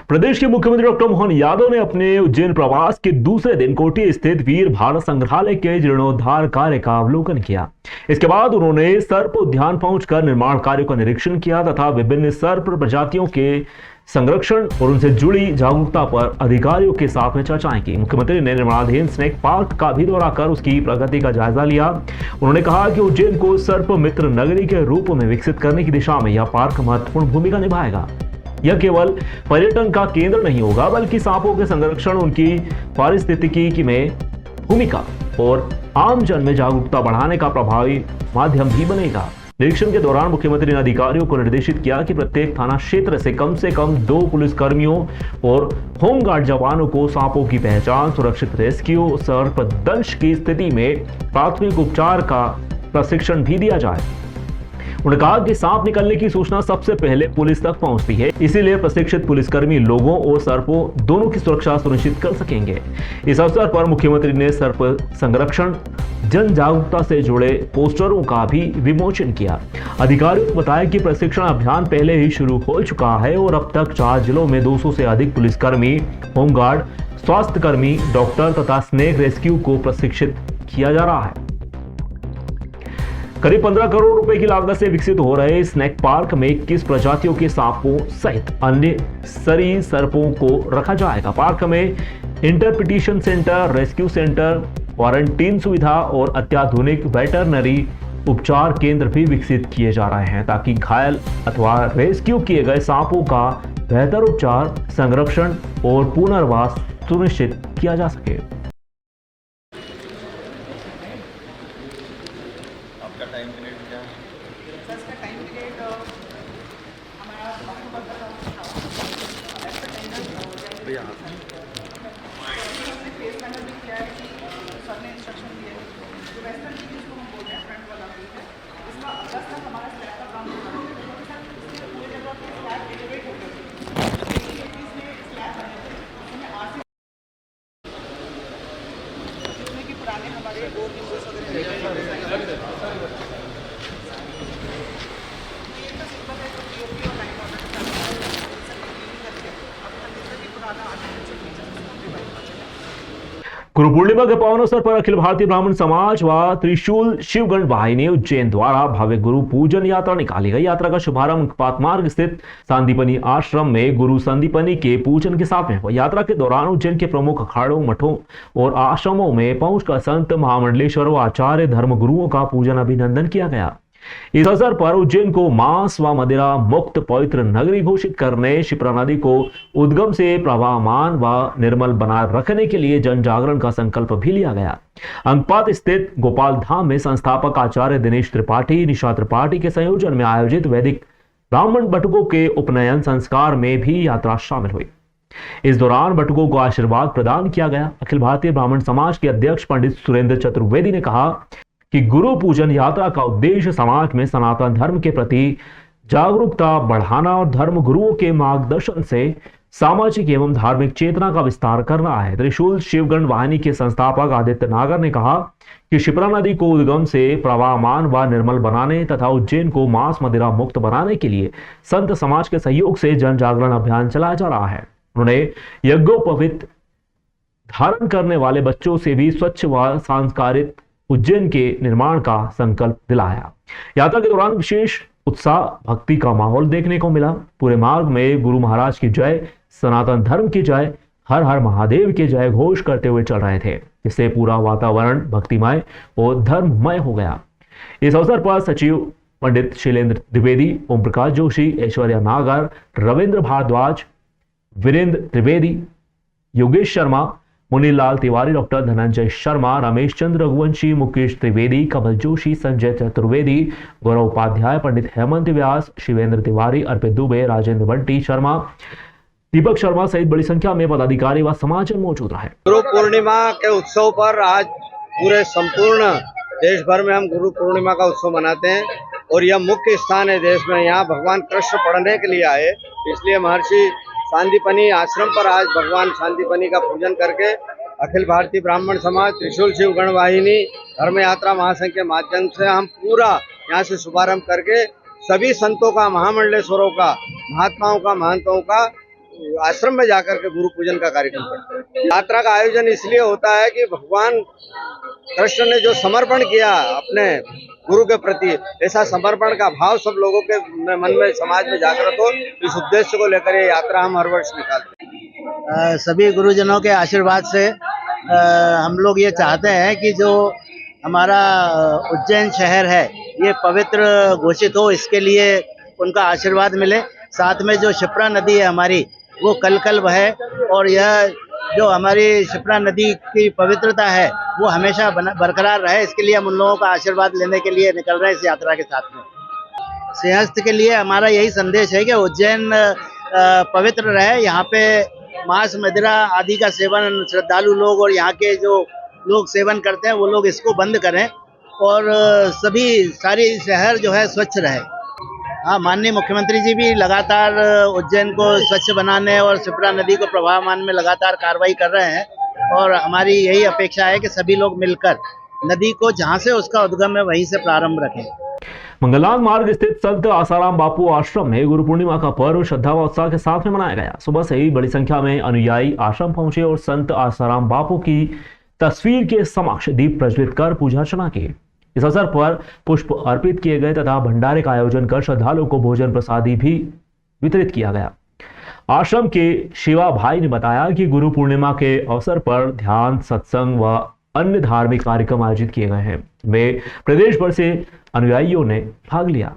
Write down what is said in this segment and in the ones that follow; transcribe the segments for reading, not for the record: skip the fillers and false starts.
प्रदेश के मुख्यमंत्री डॉक्टर मोहन यादव ने अपने उज्जैन प्रवास के दूसरे दिन कोटी स्थित वीर भारत संग्रहालय के जीर्णोद्धार कार्य का अवलोकन किया। इसके बाद उन्होंने सर्प उद्यान पहुंचकर निर्माण कार्य का निरीक्षण किया तथा विभिन्न सर्प प्रजातियों के संरक्षण और उनसे जुड़ी जागरूकता पर अधिकारियों के साथ में चर्चाएं की। मुख्यमंत्री ने निर्माणाधीन स्नेक पार्क का भी दौरा कर उसकी प्रगति का जायजा लिया। उन्होंने कहा कि उज्जैन को सर्प मित्र नगरी के रूप में विकसित करने की दिशा में यह पार्क महत्वपूर्ण भूमिका निभाएगा। यह केवल पर्यटन का केंद्र नहीं होगा बल्कि सांपों के संरक्षण, उनकी पारिस्थितिकी में भूमिका और आम जन में जागरूकता बढ़ाने का प्रभावी माध्यम भी बनेगा। निरीक्षण के दौरान मुख्यमंत्री ने अधिकारियों को निर्देशित किया कि प्रत्येक थाना क्षेत्र से कम 2 पुलिसकर्मियों और होमगार्ड जवानों को सांपों की पहचान, सुरक्षित रेस्क्यू, सर्पदंश की स्थिति में प्राथमिक उपचार का प्रशिक्षण भी दिया जाए। उन्होंने कहा कि सांप निकलने की सूचना सबसे पहले पुलिस तक पहुंचती है, इसीलिए प्रशिक्षित पुलिसकर्मी लोगों और सर्पों दोनों की सुरक्षा सुनिश्चित कर सकेंगे। इस अवसर पर मुख्यमंत्री ने सर्प संरक्षण, जन जागरूकता से जुड़े पोस्टरों का भी विमोचन किया। अधिकारियों ने बताया कि प्रशिक्षण अभियान पहले ही शुरू हो चुका है और अब तक 4 जिलों में 200 से अधिक पुलिसकर्मी, होमगार्ड, स्वास्थ्य कर्मी, डॉक्टर तथा स्नेक रेस्क्यू को प्रशिक्षित किया जा रहा है। करीब 15 करोड़ रुपए की लागत से विकसित हो रहे स्नेक पार्क में 21 प्रजातियों के सांपों सहित अन्य सरीसृपों को रखा जाएगा। पार्क में interpretation centre, rescue centre, quarantine सुविधा और अत्याधुनिक वेटरनरी उपचार केंद्र भी विकसित किए जा रहे हैं ताकि घायल अथवा रेस्क्यू किए गए सांपों का बेहतर उपचार, संरक्षण और पुनर्वास सुनिश्चित किया जा सके। आपका टाइम पीरियड क्या है? सर, इसका टाइम पीरियड हमारा अक्टूबर तक भैया हमने फेस पैनल भी किया है कि सर ने इंस्ट्रक्शन दिए हैं जो वेस्टर्न की जिसको हम बोलते हैं फ्रंट वाला भी है, इसका अगस्त तक हमारा स्लैब का काम होगा। इससे पूरी जगह पे स्लैब एलिवेट हो गए इसमें स्लैब बने थे, उसमें आरसी जितने कि पुराने हमारे 2 विंडोज वगैरह गुरु पूर्णिमा के पावन अवसर पर अखिल भारतीय ब्राह्मण समाज व त्रिशूल शिवगण वाहिनी उज्जैन द्वारा भव्य गुरु पूजन यात्रा निकाली गई। यात्रा का शुभारंभ पातमार्ग स्थित संदीपनी आश्रम में गुरु संदीपनी के पूजन के साथ में हुआ। यात्रा के दौरान उज्जैन के प्रमुख अखाड़ों, मठों और आश्रमों में पहुंचकर संत, महामंडलेश्वर व आचार्य धर्म गुरुओं का पूजन अभिनंदन किया गया। इस अवसर पर उज्जैन को मांस व मदिरा मुक्त पवित्र नगरी घोषित करने, शिप्रा नदी को उद्गम से प्रवाहमान व निर्मल बनाए रखने के लिए जन जागरण का संकल्प भी लिया गया। अंकपात स्थित गोपाल धाम में संस्थापक आचार्य दिनेश त्रिपाठी, निशा त्रिपाठी के संयोजन में आयोजित वैदिक ब्राह्मण बटुकों के उपनयन संस्कार में भी यात्रा शामिल हुई। इस दौरान बटुकों को आशीर्वाद प्रदान किया गया। अखिल भारतीय ब्राह्मण समाज के अध्यक्ष पंडित सुरेंद्र चतुर्वेदी ने कहा कि गुरु पूजन यात्रा का उद्देश्य समाज में सनातन धर्म के प्रति जागरूकता बढ़ाना और धर्म गुरुओं के मार्गदर्शन से सामाजिक एवं धार्मिक चेतना का विस्तार करना है। त्रिशूल शिवगण वाहिनी के संस्थापक आदित्य नागर ने कहा कि शिप्रा नदी को उद्गम से प्रवाहमान व निर्मल बनाने तथा उज्जैन को मांस मदिरा मुक्त बनाने के लिए संत समाज के सहयोग से जन जागरण अभियान चलाया जा रहा है। उन्होंने यज्ञोपवीत धारण करने वाले बच्चों से भी स्वच्छ व संस्कारित उज्जैन के निर्माण का संकल्प दिलाया। यात्रा के दौरान विशेष उत्साह, भक्ति का माहौल देखने को मिला। पूरे मार्ग में गुरु महाराज की जय, सनातन धर्म की जय, हर हर महादेव की जय घोष करते हुए चल रहे थे, जिससे पूरा वातावरण भक्तिमय और धर्ममय हो गया। इस अवसर पर सचिव पंडित शैलेंद्र द्विवेदी, ओम प्रकाश जोशी, ऐश्वर्या नागर, रविंद्र भारद्वाज, वीरेंद्र त्रिवेदी, योगेश शर्मा, मुनीलाल तिवारी, डॉक्टर धनंजय शर्मा, रमेश चंद्र रघुवंशी, मुकेश त्रिवेदी, कमल जोशी, संजय चतुर्वेदी, गौरव उपाध्याय, पंडित हेमंत व्यास, शिवेंद्र तिवारी, अर्पित दुबे, राजेंद्र बंटी शर्मा, दीपक शर्मा सहित बड़ी संख्या में पदाधिकारी व समाजजन मौजूद रहे। गुरु पूर्णिमा के उत्सव पर आज पूरे संपूर्ण देश भर में हम गुरु पूर्णिमा का उत्सव मनाते हैं और यह मुख्य स्थान है देश में। यहाँ भगवान कृष्ण पढ़ने के लिए आए, इसलिए महर्षि सांदीपनी आश्रम पर आज भगवान सांदीपनी का पूजन करके अखिल भारतीय ब्राह्मण समाज त्रिशूल शिवगण वाहिनी धर्म यात्रा महासंघ के माध्यम से हम पूरा यहाँ से शुभारंभ करके सभी संतों का, महामंडलेश्वरों का, महात्माओं का, महंतों का आश्रम में जाकर के गुरु पूजन का कार्यक्रम करते हैं। यात्रा का आयोजन इसलिए होता है कि भगवान कृष्ण ने जो समर्पण किया अपने गुरु के प्रति, ऐसा समर्पण का भाव सब लोगों के मन में, समाज में जागृत हो, इस उद्देश्य को लेकर ये यात्रा हम हर वर्ष निकालते हैं। सभी गुरुजनों के आशीर्वाद से हम लोग ये चाहते हैं कि जो हमारा उज्जैन शहर है ये पवित्र घोषित हो, इसके लिए उनका आशीर्वाद मिले। साथ में जो क्षिप्रा नदी है हमारी, वो कल कल बहे, और यह जो हमारी क्षिप्रा नदी की पवित्रता है वो हमेशा बरकरार रहे, इसके लिए हम उन लोगों का आशीर्वाद लेने के लिए निकल रहे हैं इस यात्रा के साथ में। सिंहस्थ के लिए हमारा यही संदेश है कि उज्जैन पवित्र रहे, यहाँ पे मांस मदिरा आदि का सेवन श्रद्धालु लोग और यहाँ के जो लोग सेवन करते हैं वो लोग इसको बंद करें, और सारी शहर जो है स्वच्छ रहे। हाँ, माननीय मुख्यमंत्री जी भी लगातार उज्जैन को स्वच्छ बनाने और क्षिप्रा नदी को प्रवाहमान में लगातार कार्रवाई कर रहे हैं, और हमारी यही अपेक्षा है कि सभी लोग मिलकर नदी को जहाँ से उसका उद्गम है वहीं से प्रारंभ रखें। मंगलान मार्ग स्थित संत आसाराम बापू आश्रम में गुरु पूर्णिमा का पर्व श्रद्धा व उत्साह के साथ में मनाया गया। सुबह से ही बड़ी संख्या में अनुयायी आश्रम पहुंचे और संत आसाराम बापू की तस्वीर के समक्ष दीप प्रज्वलित कर पूजा अर्चना की। इस अवसर पर पुष्प अर्पित किए गए तथा भंडारे का आयोजन कर श्रद्धालुओं को भोजन प्रसादी भी वितरित किया गया। आश्रम के शिवा भाई ने बताया कि गुरु पूर्णिमा के अवसर पर ध्यान, सत्संग व अन्य धार्मिक कार्यक्रम आयोजित किए गए हैं। वे प्रदेश भर से अनुयायियों ने भाग लिया।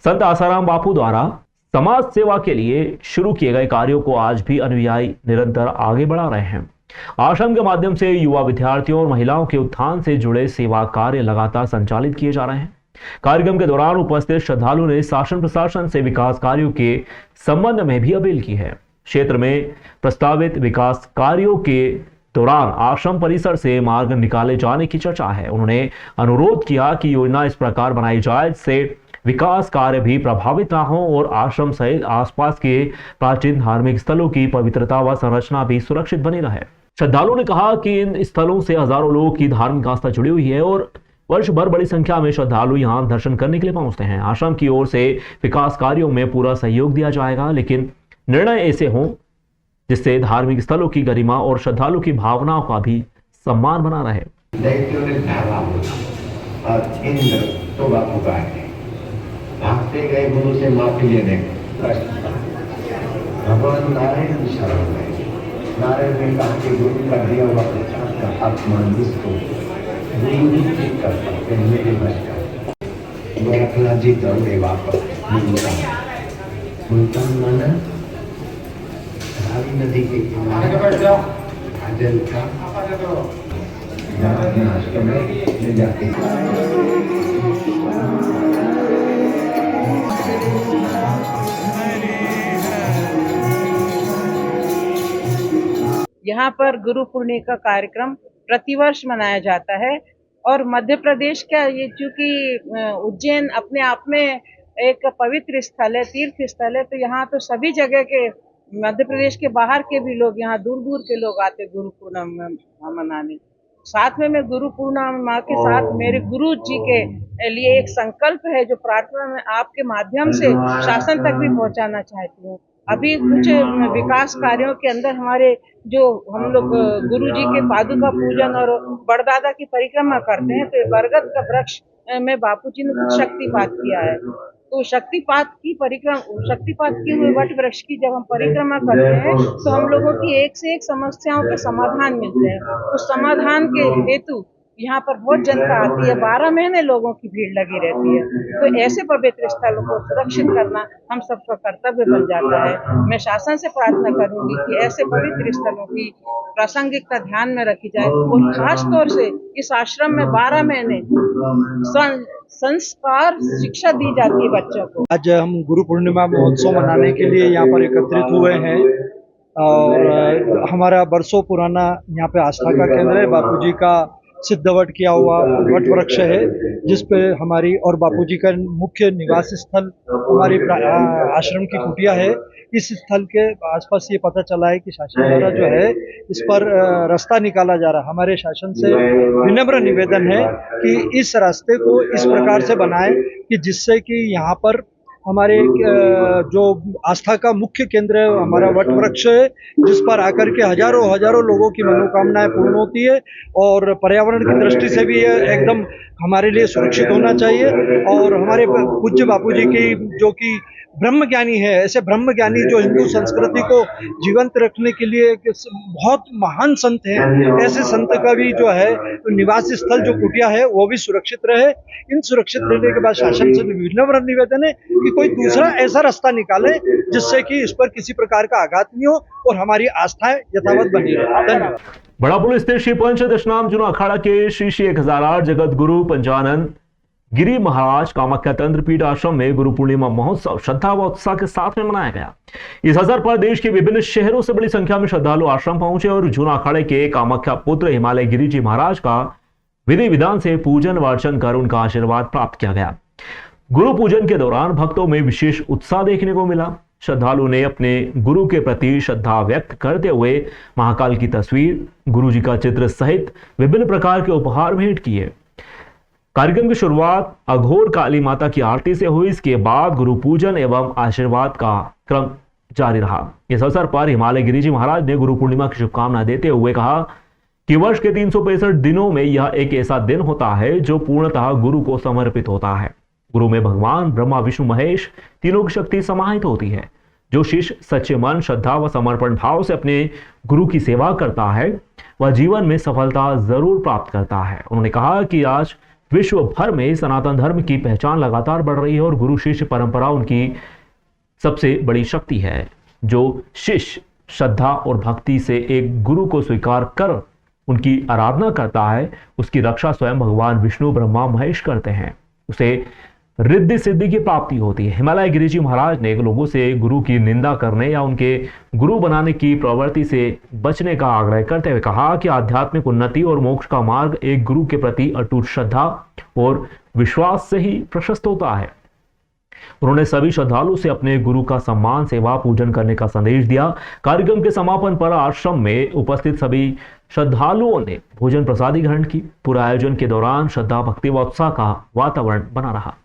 संत आसाराम बापू द्वारा समाज सेवा के लिए शुरू किए गए कार्यों को आज भी अनुयायी निरंतर आगे बढ़ा रहे हैं। आश्रम के माध्यम से युवा विद्यार्थियों और महिलाओं के उत्थान से जुड़े सेवा कार्य लगातार संचालित किए जा रहे हैं। कार्यक्रम के दौरान उपस्थित श्रद्धालुओं ने शासन प्रशासन से विकास कार्यों के संबंध में भी अपील की है। क्षेत्र में प्रस्तावित विकास कार्यों के दौरान आश्रम परिसर से मार्ग निकाले जाने की चर्चा है। उन्होंने अनुरोध किया कि योजना इस प्रकार बनाई जाए जिससे विकास कार्य भी प्रभावित ना हो और आश्रम सहित आसपास के प्राचीन धार्मिक स्थलों की पवित्रता व संरचना भी सुरक्षित बनी रहे। श्रद्धालुओं ने कहा कि इन स्थलों से हजारों लोगों की धार्मिक आस्था जुड़ी हुई है और वर्ष भर बड़ी संख्या में श्रद्धालु यहां दर्शन करने के लिए पहुंचते हैं। आश्रम की ओर से विकास कार्यों में पूरा सहयोग दिया जाएगा, लेकिन निर्णय ऐसे हों जिससे धार्मिक स्थलों की गरिमा और श्रद्धालु की भावनाओं का भी सम्मान बना रहे। भागते गए गुरु से माफी लेने भगवान नारायण भी शरण गए। नारायण ने कहा कि गुरु का दिया हुआ प्रसाद का अपमान जिसको गुरु जी ठीक कर सकते हैं, मेरे बच्चा मैं अपना जीता हूँ वापस मुल्तान माना रावी नदी के किनारे हाजल का आश्रम में ले जाते यहाँ पर गुरु पूर्णिमा का कार्यक्रम प्रतिवर्ष मनाया जाता है और मध्य प्रदेश का ये चूंकि उज्जैन अपने आप में एक पवित्र स्थल है, तीर्थ स्थल है, तो यहाँ तो सभी जगह के मध्य प्रदेश के बाहर के भी लोग यहाँ दूर दूर के लोग आते गुरु पूर्णिमा मनाने। साथ में मैं गुरु पूर्णिमा के साथ मेरे गुरु जी के लिए एक संकल्प है जो प्रार्थना में आपके माध्यम से शासन तक भी पहुँचाना चाहती हूँ। अभी कुछ विकास कार्यों के अंदर हमारे जो हम लोग गुरु जी के पादुका पूजन और बड़दादा की परिक्रमा करते हैं, तो बरगद का वृक्ष में बापू जी ने कुछ शक्तिपात किया है। तो शक्तिपात किए हुए वट वृक्ष की जब हम परिक्रमा करते हैं तो हम लोगों की एक से एक समस्याओं के समाधान मिलते हैं। उस समाधान के हेतु यहाँ पर बहुत जनता आती है, 12 महीने लोगों की भीड़ लगी रहती है। तो ऐसे पवित्र स्थलों को सुरक्षित करना हम सबका कर्तव्य बन जाता है। मैं शासन से प्रार्थना करूंगी कि ऐसे पवित्र स्थलों की प्रासंगिकता ध्यान में रखी जाए और खास तौर से इस आश्रम में 12 महीने संस्कार शिक्षा दी जाती है बच्चों को। आज हम गुरु पूर्णिमा महोत्सव मनाने के लिए यहाँ पर एकत्रित हुए हैं और हमारा बरसों पुराना यहाँ पे आस्था का केंद्र है। बापूजी का सिद्धवट किया हुआ वट वृक्ष है जिस पे हमारी और बापूजी का मुख्य निवास स्थल हमारी आश्रम की कुटिया है। इस स्थल के आसपास ये पता चला है कि शासन द्वारा जो है इस पर रास्ता निकाला जा रहा है। हमारे शासन से विनम्र निवेदन है कि इस रास्ते को इस प्रकार से बनाएं कि जिससे कि यहाँ पर हमारे जो आस्था का मुख्य केंद्र है हमारा वट वृक्ष है, जिस पर आकर के हजारों हजारों लोगों की मनोकामनाएं पूर्ण होती है। और पर्यावरण की दृष्टि से भी ये एकदम हमारे लिए सुरक्षित होना चाहिए। और हमारे पूज्य बापूजी की जो कि ब्रह्मज्ञानी है, ऐसे ब्रह्मज्ञानी जो हिंदू संस्कृति को जीवंत रखने के लिए बहुत महान संत हैं, ऐसे संत का भी जो है निवास स्थल जो कुटिया है वो भी सुरक्षित रहे। इन सुरक्षित रहने के बाद शासन से विनम्र निवेदन है कि कोई दूसरा ऐसा रास्ता निकाले जिससे कि इस पर किसी प्रकार का आघात नहीं हो और हमारी आस्थाएं यथावत बनी रहे। धन्यवाद। बड़ा पुल स्थित श्री पंच दशनाम जुना अखाड़ा के श्री श्री 1008 जगत गुरु पंचानंद गिरी महाराज कामाख्या तंत्रपीठ आश्रम में गुरु पूर्णिमा महोत्सव श्रद्धा व उत्साह के साथ में मनाया गया। इस अवसर पर देश के विभिन्न शहरों से बड़ी संख्या में श्रद्धालु आश्रम पहुंचे और जूना अखाड़े के कामाख्या पुत्र हिमालय गिरी जी महाराज का विधि विधान से पूजन व अर्चन कर उनका आशीर्वाद प्राप्त किया गया। गुरु पूजन के दौरान भक्तों में विशेष उत्साह देखने को मिला। श्रद्धालु ने अपने गुरु के प्रति श्रद्धा व्यक्त करते हुए महाकाल की तस्वीर, गुरु जी का चित्र सहित विभिन्न प्रकार के उपहार भेंट किए। कार्यक्रम की शुरुआत अघोर काली माता की आरती से हुई। इसके बाद गुरु पूजन एवं आशीर्वाद का क्रम जारी रहा। इस अवसर पर हिमालय गिरी जी महाराज ने गुरु पूर्णिमा की शुभकामनाएं देते हुए कहा कि वर्ष के 365 दिनों में यह एक ऐसा दिन होता है जो पूर्णतः गुरु को समर्पित होता है। गुरु में भगवान ब्रह्मा विष्णु महेश तीनों की शक्ति समाहित होती है। जो शिष्य सच्चे मन, श्रद्धा व समर्पण भाव से अपने गुरु की सेवा करता है वह जीवन में सफलता जरूर प्राप्त करता है। उन्होंने कहा कि आज विश्व भर में सनातन धर्म की पहचान लगातार बढ़ रही है और गुरु शिष्य परंपरा उनकी सबसे बड़ी शक्ति है। जो शिष्य श्रद्धा और भक्ति से एक गुरु को स्वीकार कर उनकी आराधना करता है उसकी रक्षा स्वयं भगवान विष्णु ब्रह्मा महेश करते हैं। उसे रिद्धि सिद्धि की प्राप्ति होती है। हिमालय गिरी जी महाराज ने लोगों से गुरु की निंदा करने या उनके गुरु बनाने की प्रवृत्ति से बचने का आग्रह करते हुए कहा कि आध्यात्मिक उन्नति और मोक्ष का मार्ग एक गुरु के प्रति अटूट श्रद्धा और विश्वास से ही प्रशस्त होता है। उन्होंने सभी श्रद्धालु से अपने गुरु का सम्मान, सेवा, पूजन करने का संदेश दिया। कार्यक्रम के समापन पर आश्रम में उपस्थित सभी श्रद्धालुओं ने भोजन प्रसादी ग्रहण की। पूरे आयोजन के दौरान श्रद्धा, भक्ति व उत्साह का वातावरण बना रहा।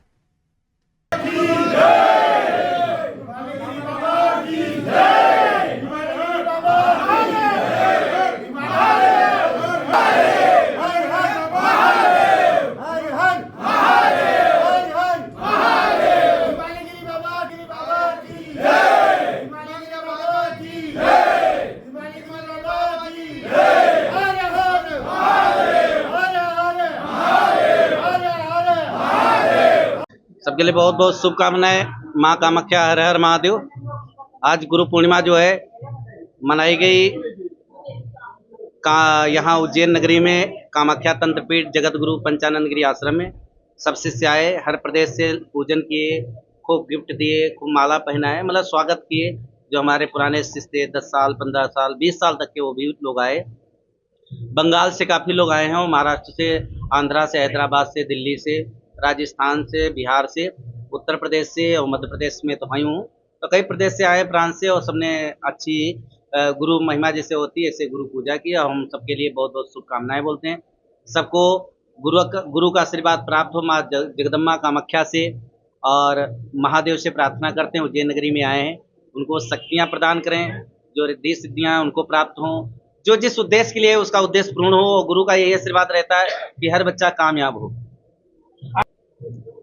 सबके लिए बहुत बहुत शुभकामनाएं। माँ कामाख्या हर हर महादेव। आज गुरु पूर्णिमा जो है मनाई गई यहाँ उज्जैन नगरी में कामाख्या तंत्रपीठ जगत गुरु पंचानंद गिरी आश्रम में सब शिष्य आए, हर प्रदेश से पूजन किए, खूब गिफ्ट दिए, खूब माला पहनाए, मतलब स्वागत किए। जो हमारे पुराने शिष्य थे 10 साल 15 साल 20 साल तक के वो भी लोग आए। बंगाल से काफ़ी लोग आए हैं और महाराष्ट्र से, आंध्रा से, हैदराबाद से, दिल्ली से, राजस्थान से, बिहार से, उत्तर प्रदेश से और मध्य प्रदेश में तो आई हूँ, तो कई प्रदेश से आए, फ्रांस से, और सबने अच्छी गुरु महिमा जैसे होती है ऐसे गुरु पूजा की। हम सबके लिए बहुत बहुत शुभकामनाएं बोलते हैं। सबको गुरु का आशीर्वाद प्राप्त हो माँ जगदम्बा कामाख्या से, और महादेव से प्रार्थना करते हैं उज्जैन नगरी में आए हैं उनको शक्तियाँ प्रदान करें, जो रिद्धि सिद्धियाँ उनको प्राप्त हों, जो जिस उद्देश्य के लिए उसका उद्देश्य पूर्ण हो। और गुरु का यही आशीर्वाद रहता है कि हर बच्चा कामयाब हो।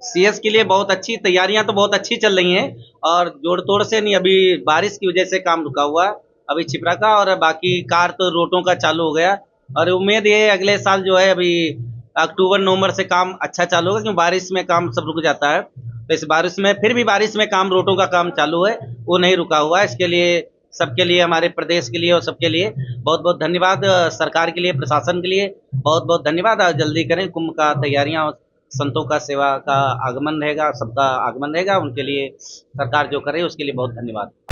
सीएस के लिए बहुत अच्छी तैयारियां तो बहुत अच्छी चल रही हैं और जोड़ तोड़ से नहीं, अभी बारिश की वजह से काम रुका हुआ है अभी छिपरा का, और बाकी कार तो रोटों का चालू हो गया। और उम्मीद ये अगले साल जो है अभी अक्टूबर नवंबर से काम अच्छा चालू होगा, क्योंकि बारिश में काम सब रुक जाता है। तो इस बारिश में फिर भी बारिश में काम रोटों का काम चालू है, वो नहीं रुका हुआ है। इसके लिए सबके लिए, हमारे प्रदेश के लिए और सबके लिए बहुत बहुत धन्यवाद। सरकार के लिए, प्रशासन के लिए बहुत बहुत धन्यवाद। और जल्दी करें, कुंभ का तैयारियां, संतों का सेवा का आगमन रहेगा, सबका आगमन रहेगा, उनके लिए सरकार जो करे उसके लिए बहुत धन्यवाद।